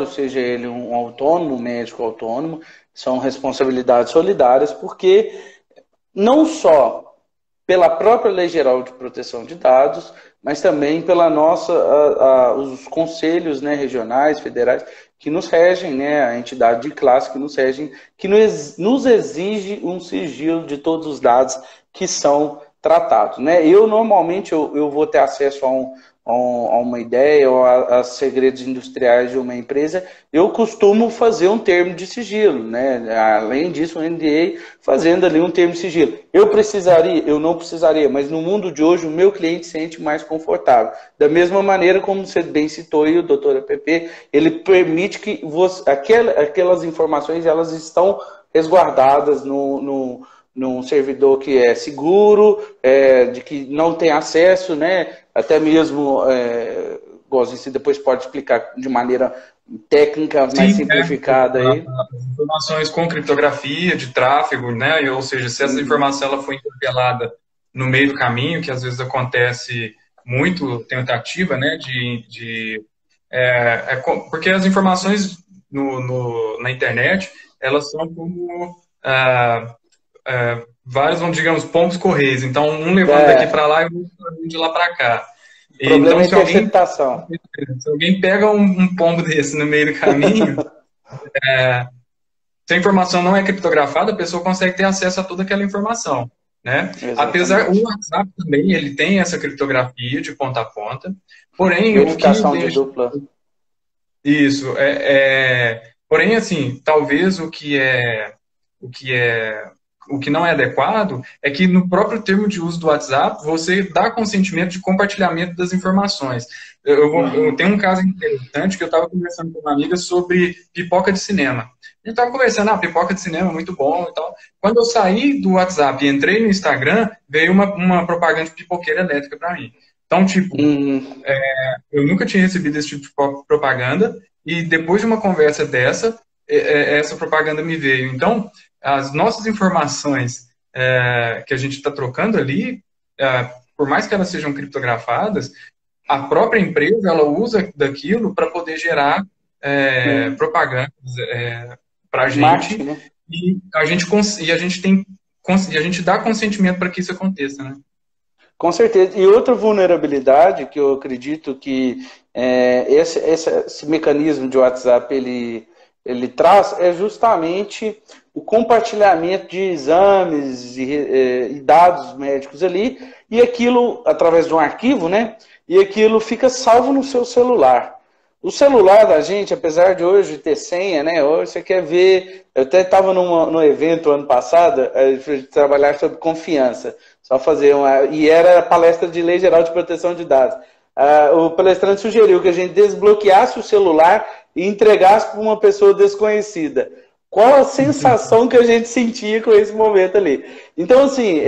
seja ele um autônomo, um médico autônomo, são responsabilidades solidárias, porque não só pela própria Lei Geral de Proteção de Dados, mas também pela nossa, os conselhos, né, regionais, federais, que nos regem, né, a entidade de classe que nos regem, que nos exige um sigilo de todos os dados que são tratados. Né? Normalmente, eu vou ter acesso a uma ideia ou a segredos industriais de uma empresa, eu costumo fazer um termo de sigilo, né? Além disso, o NDA fazendo ali um termo de sigilo. Eu precisaria? Eu não precisaria, mas no mundo de hoje o meu cliente se sente mais confortável. Da mesma maneira como você bem citou aí, o doutor APP, ele permite que aquelas informações elas estão resguardadas num servidor que é seguro, de que não tem acesso, né? Até mesmo, você depois pode explicar de maneira técnica, mais Sim, simplificada aí. as informações com criptografia de tráfego, né? Ou seja, se essa informação ela foi interpelada no meio do caminho, que às vezes acontece muito tentativa, né? Porque as informações na internet elas são como vários, digamos, pombos correios. Então, um levando daqui para lá e um de lá para cá. O problema Então, é a interceptação. se alguém pega um pombo desse no meio do caminho, se a informação não é criptografada, a pessoa consegue ter acesso a toda aquela informação, né? Apesar, o Exatamente. WhatsApp também, ele tem essa criptografia de ponta a ponta, porém, o que Verificação de deixa... dupla. Isso, porém, assim, talvez o que é o que não é adequado é que no próprio termo de uso do WhatsApp você dá consentimento de compartilhamento das informações. Eu tenho um caso interessante que eu estava conversando com uma amiga sobre pipoca de cinema. A gente estava conversando, pipoca de cinema, muito bom e tal. Quando eu saí do WhatsApp e entrei no Instagram, veio uma propaganda de pipoqueira elétrica para mim. Então, tipo, eu nunca tinha recebido esse tipo de propaganda e depois de uma conversa dessa, essa propaganda me veio. Então, as nossas informações que a gente está trocando ali, por mais que elas sejam criptografadas, a própria empresa ela usa daquilo para poder gerar propagandas para a gente, Marketing, né? e a gente dá consentimento para que isso aconteça, né? Com certeza. E outra vulnerabilidade que eu acredito que esse mecanismo de WhatsApp ele traz é justamente o compartilhamento de exames e dados médicos ali, e aquilo, através de um arquivo, né? E aquilo fica salvo no seu celular. O celular da gente, apesar de hoje ter senha, né? Hoje você quer ver. Eu até estava num evento ano passado, trabalhar sobre confiança. Só fazer uma. E era a palestra de Lei Geral de Proteção de Dados. O palestrante sugeriu que a gente desbloqueasse o celular e entregasse para uma pessoa desconhecida. Qual a sensação que a gente sentia com esse momento ali? Então, assim,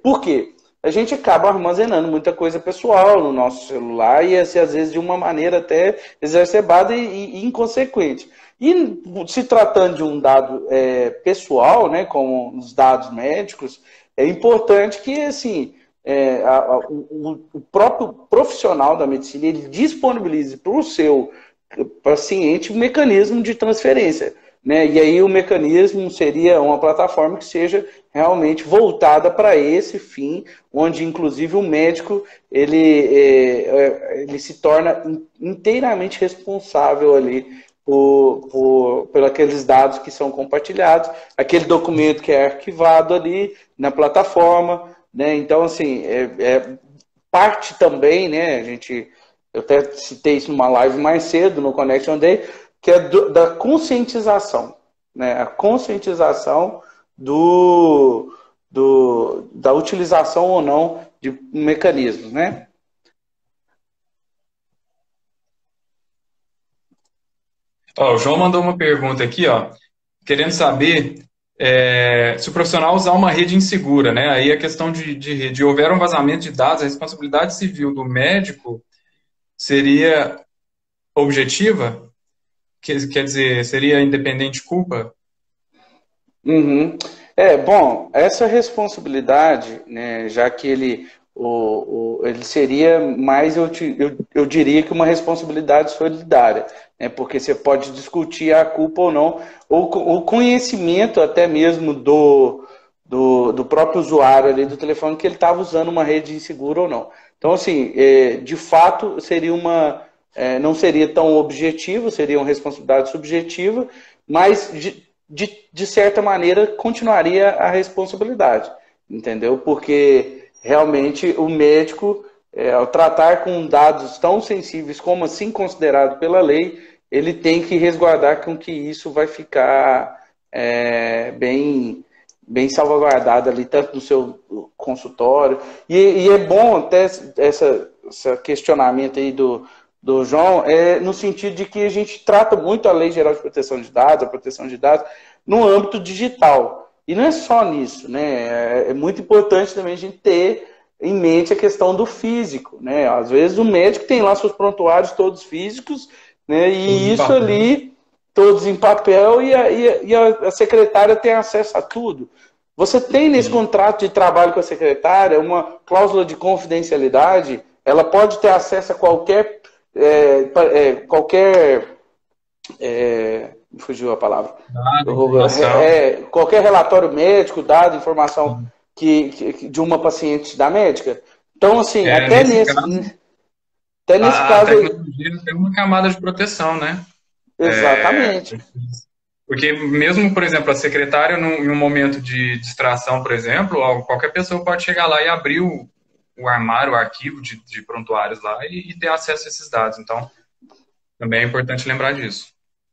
por quê? A gente acaba armazenando muita coisa pessoal no nosso celular e, assim, às vezes, de uma maneira até exacerbada e inconsequente. E se tratando de um dado pessoal, né, como os dados médicos, é importante que, assim, o próprio profissional da medicina ele disponibilize para o seu paciente um mecanismo de transferência. Né? E aí o mecanismo seria uma plataforma que seja realmente voltada para esse fim, onde inclusive o médico ele se torna inteiramente responsável ali por aqueles dados que são compartilhados, aquele documento que é arquivado ali na plataforma, né? Então, assim, parte também, né? Eu até citei isso numa live mais cedo no Connection Day, que é da conscientização, né? A conscientização da utilização ou não de mecanismos, né? Ó, o João mandou uma pergunta aqui, ó, querendo saber se o profissional usar uma rede insegura, né? Aí a questão de rede, houver um vazamento de dados, a responsabilidade civil do médico seria objetiva? Quer dizer, seria independente culpa? Uhum. Bom, essa responsabilidade, né, já que ele seria mais, eu diria que uma responsabilidade solidária, né? Porque você pode discutir a culpa ou não, ou o conhecimento até mesmo do próprio usuário ali do telefone que ele estava usando uma rede insegura ou não. Então, assim, de fato, seria não seria tão objetivo, seria uma responsabilidade subjetiva, mas, de certa maneira, continuaria a responsabilidade, entendeu? Porque, realmente, o médico, ao tratar com dados tão sensíveis como assim considerado pela lei, ele tem que resguardar com que isso vai ficar bem salvaguardado ali, tanto no seu consultório. E é bom até esse questionamento aí do João, no sentido de que a gente trata muito a Lei Geral de Proteção de Dados, a proteção de dados, no âmbito digital. E não é só nisso, né? É muito importante também a gente ter em mente a questão do físico, né? Às vezes o médico tem lá seus prontuários todos físicos, né? E isso ali, todos em papel, e a secretária tem acesso a tudo. Você tem nesse contrato de trabalho com a secretária uma cláusula de confidencialidade, ela pode ter acesso a qualquer me fugiu a palavra. Qualquer relatório médico, dado, informação de uma paciente da médica. Então, assim, até nesse caso. A tecnologia tem uma camada de proteção, né? Exatamente. Porque mesmo, por exemplo, a secretária, em um momento de distração, por exemplo, qualquer pessoa pode chegar lá e abrir o armário, o arquivo de prontuários lá e ter acesso a esses dados. Então, também é importante lembrar disso.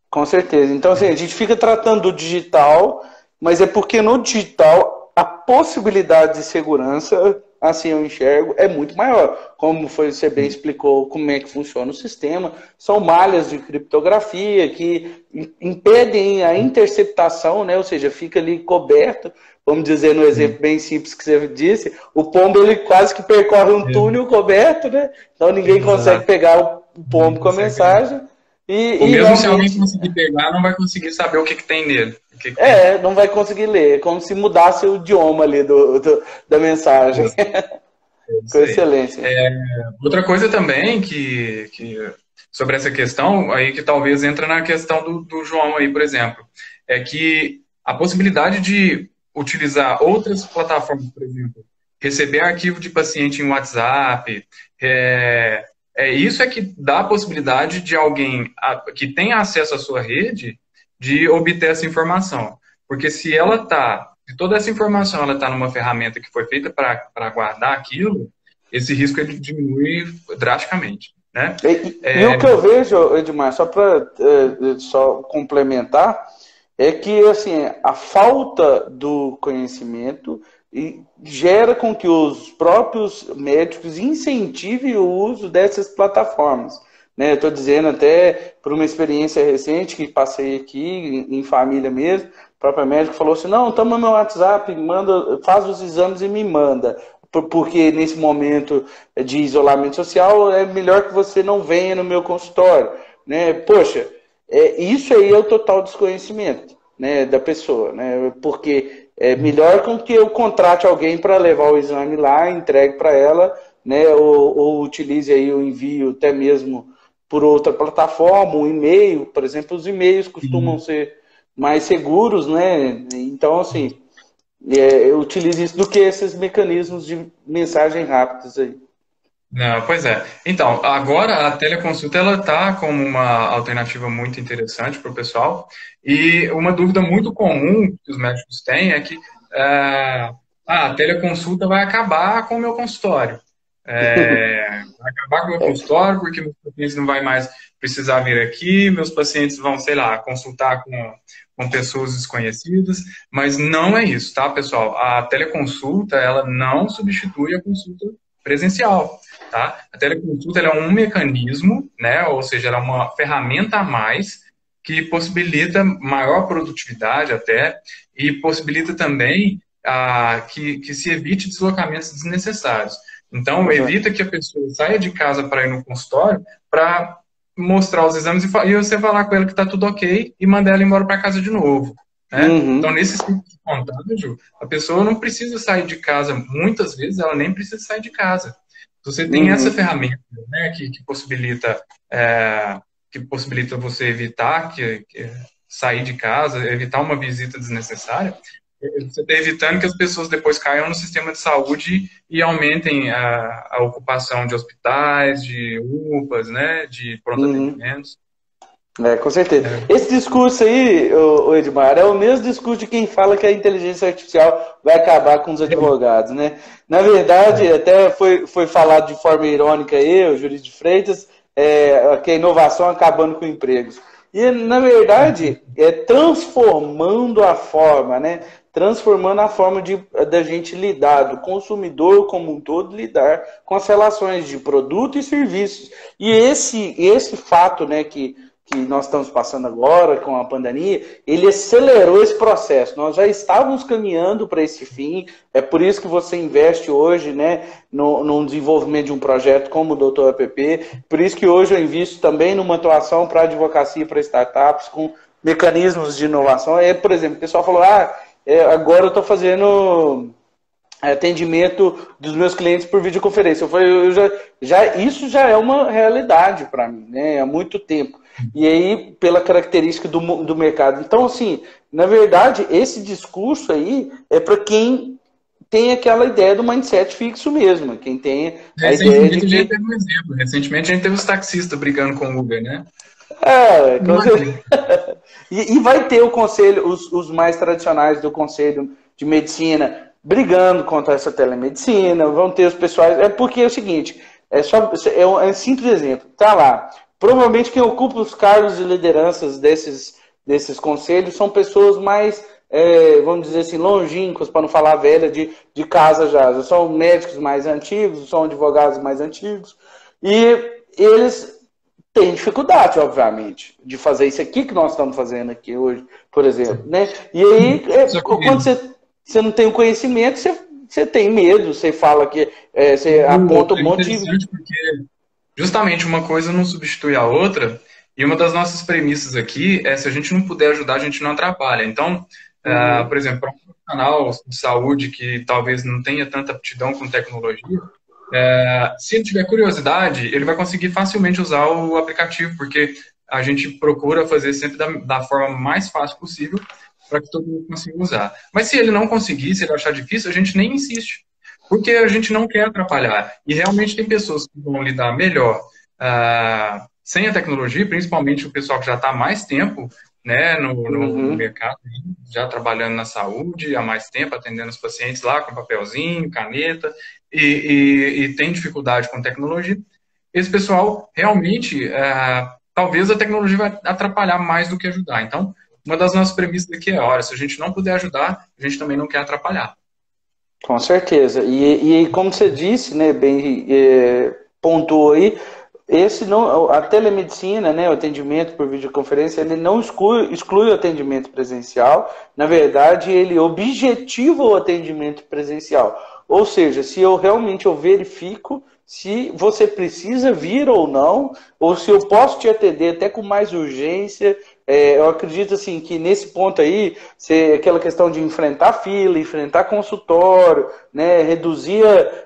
Com certeza. Então, assim, a gente fica tratando do digital, mas é porque no digital a possibilidade de segurança, assim eu enxergo, é muito maior. Como você bem explicou como é que funciona o sistema, são malhas de criptografia que impedem a interceptação, né? Ou seja, fica ali coberto, vamos dizer no exemplo bem simples que você disse, o pombo ele quase que percorre um túnel coberto, né? Então ninguém consegue pegar o pombo com a mensagem. Ou mesmo se alguém conseguir pegar, não vai conseguir saber o que tem nele. Não vai conseguir ler. É como se mudasse o idioma ali da mensagem. Com excelência. Outra coisa também sobre essa questão, aí que talvez entra na questão do João aí, por exemplo, é que a possibilidade de utilizar outras plataformas, por exemplo, receber arquivo de paciente em WhatsApp, isso é que dá a possibilidade de alguém que tenha acesso à sua rede de obter essa informação. Porque se toda essa informação ela está numa ferramenta que foi feita para guardar aquilo, esse risco ele diminui drasticamente. Né? E o que eu vejo, Edmar, só para só complementar, é que assim, a falta do conhecimento gera com que os próprios médicos incentivem o uso dessas plataformas. Né? Estou dizendo até por uma experiência recente que passei aqui em família mesmo, o próprio médico falou assim, não, toma meu WhatsApp, faz os exames e me manda, porque nesse momento de isolamento social é melhor que você não venha no meu consultório. Né? Poxa, isso aí é o total desconhecimento, né, da pessoa, né? Porque é melhor com que eu contrate alguém para levar o exame lá, entregue para ela, né, ou utilize aí o envio até mesmo por outra plataforma, um e-mail, por exemplo, os e-mails costumam ser mais seguros, né? Então, assim, eu utilizo isso do que esses mecanismos de mensagem rápidos aí. Não, pois é. Então, agora a teleconsulta ela está como uma alternativa muito interessante para o pessoal. E uma dúvida muito comum que os médicos têm é que a teleconsulta vai acabar com o meu consultório. Vai acabar com o meu consultório porque meus pacientes não vai mais precisar vir aqui, meus pacientes vão, sei lá, consultar com pessoas desconhecidas, mas não é isso, tá, pessoal? A teleconsulta, ela não substitui a consulta presencial. Tá? A teleconsulta é um mecanismo, né? Ou seja, ela é uma ferramenta a mais que possibilita maior produtividade até e possibilita também que se evite deslocamentos desnecessários. Então, evita que a pessoa saia de casa para ir no consultório para mostrar os exames e você falar com ela que está tudo ok e mandar ela embora para casa de novo. né? Então, Uhum. nesse ciclo de contágio, a pessoa não precisa sair de casa. Muitas vezes, ela nem precisa sair de casa. Se você tem essa Uhum. ferramenta, né, é, que possibilita você evitar sair de casa, evitar uma visita desnecessária, você está evitando que as pessoas depois caiam no sistema de saúde e aumentem a ocupação de hospitais, de UPAs, né, de pronto Uhum. atendimentos. Com certeza. É, Esse discurso aí, Edmar, é o mesmo discurso de quem fala que a inteligência artificial vai acabar com os advogados, né? Na verdade, até foi falado de forma irônica aí, o Júlio de Freitas, que a inovação acabando com empregos. E, na verdade, é transformando a forma, né? Transformando a forma da gente lidar, do consumidor como um todo, lidar com as relações de produto e serviços. E esse fato, né, que nós estamos passando agora com a pandemia, ele acelerou esse processo. Nós já estávamos caminhando para esse fim, é por isso que você investe hoje, né, no desenvolvimento de um projeto como o Doutor App, por isso que hoje eu invisto também numa atuação para advocacia para startups, com mecanismos de inovação. Por exemplo, o pessoal falou, agora eu estou fazendo atendimento dos meus clientes por videoconferência. Eu falei, isso já é uma realidade para mim, né, há muito tempo. E aí, pela característica do mercado. Então, assim, na verdade, esse discurso aí é para quem tem aquela ideia do mindset fixo mesmo, quem tem a ideia de recentemente a gente que... teve um exemplo. Recentemente a gente teve os taxistas brigando com o Uber, né? Com certeza. Imagina. E vai ter o conselho, os mais tradicionais do conselho de medicina brigando contra essa telemedicina, vão ter os pessoais. É porque é o seguinte, é um simples exemplo. Tá lá. Provavelmente quem ocupa os cargos de lideranças desses conselhos são pessoas mais, vamos dizer assim, longínquas, para não falar velha, de casa já. São médicos mais antigos, são advogados mais antigos. E eles tem dificuldade, obviamente, de fazer isso aqui que nós estamos fazendo aqui hoje, por exemplo, né? E aí, Só quando que você não tem o conhecimento, você tem medo, você fala que você aponta um é monte de... interessante porque justamente uma coisa não substitui a outra, e uma das nossas premissas aqui é se a gente não puder ajudar, a gente não atrapalha. Então, Uhum, por exemplo, para um profissional de saúde que talvez não tenha tanta aptidão com tecnologia, se ele tiver curiosidade, ele vai conseguir facilmente usar o aplicativo, porque a gente procura fazer sempre da forma mais fácil possível para que todo mundo consiga usar. Mas se ele não conseguir, se ele achar difícil, a gente nem insiste, porque a gente não quer atrapalhar. E realmente tem pessoas que vão lidar melhor sem a tecnologia, principalmente o pessoal que já está há mais tempo, né, no uhum. mercado, já trabalhando na saúde há mais tempo, atendendo os pacientes lá com papelzinho, caneta, e tem dificuldade com tecnologia. Esse pessoal realmente, talvez a tecnologia vai atrapalhar mais do que ajudar. Então, uma das nossas premissas aqui é, olha, se a gente não puder ajudar, a gente também não quer atrapalhar. Com certeza. E como você disse, né, bem pontuou aí, esse não, a telemedicina, né, o atendimento por videoconferência, ele não exclui o atendimento presencial. Na verdade, ele objetiva o atendimento presencial. Ou seja, se eu verifico se você precisa vir ou não, ou se eu posso te atender até com mais urgência. Eu acredito assim que nesse ponto aí, aquela questão de enfrentar fila, enfrentar consultório, né, reduzir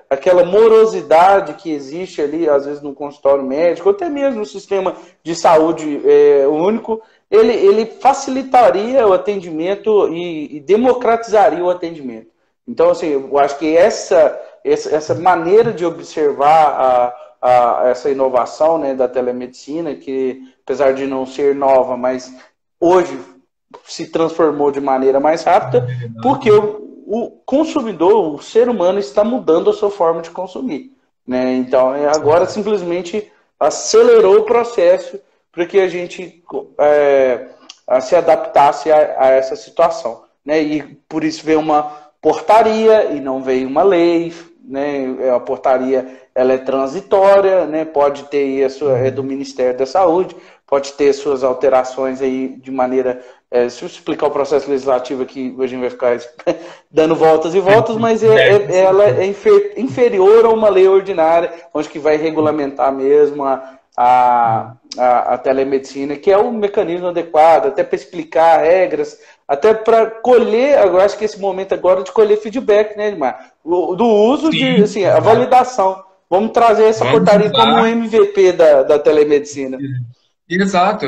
aquela morosidade que existe ali, às vezes no consultório médico, ou até mesmo no sistema de saúde único, ele facilitaria o atendimento e democratizaria o atendimento. Então, assim, eu acho que essa maneira de observar essa inovação, né, da telemedicina, que apesar de não ser nova, mas hoje se transformou de maneira mais rápida, porque o consumidor, o ser humano, está mudando a sua forma de consumir. Né? Então, agora simplesmente acelerou o processo para que a gente se adaptasse a essa situação. Né? E por isso veio uma portaria e não veio uma lei. Né? A portaria ela é transitória, né? Pode ter é do Ministério da Saúde, pode ter suas alterações aí de maneira... se eu explicar o processo legislativo aqui, a gente vai ficar dando voltas e voltas, mas ela é inferior a uma lei ordinária, onde que vai regulamentar mesmo a telemedicina, que é o mecanismo adequado, até para explicar regras, até para colher, eu acho que esse momento agora é de colher feedback, né, Edmar? Do uso de, assim, a validação. Vamos trazer essa portaria como um MVP da telemedicina. Exato.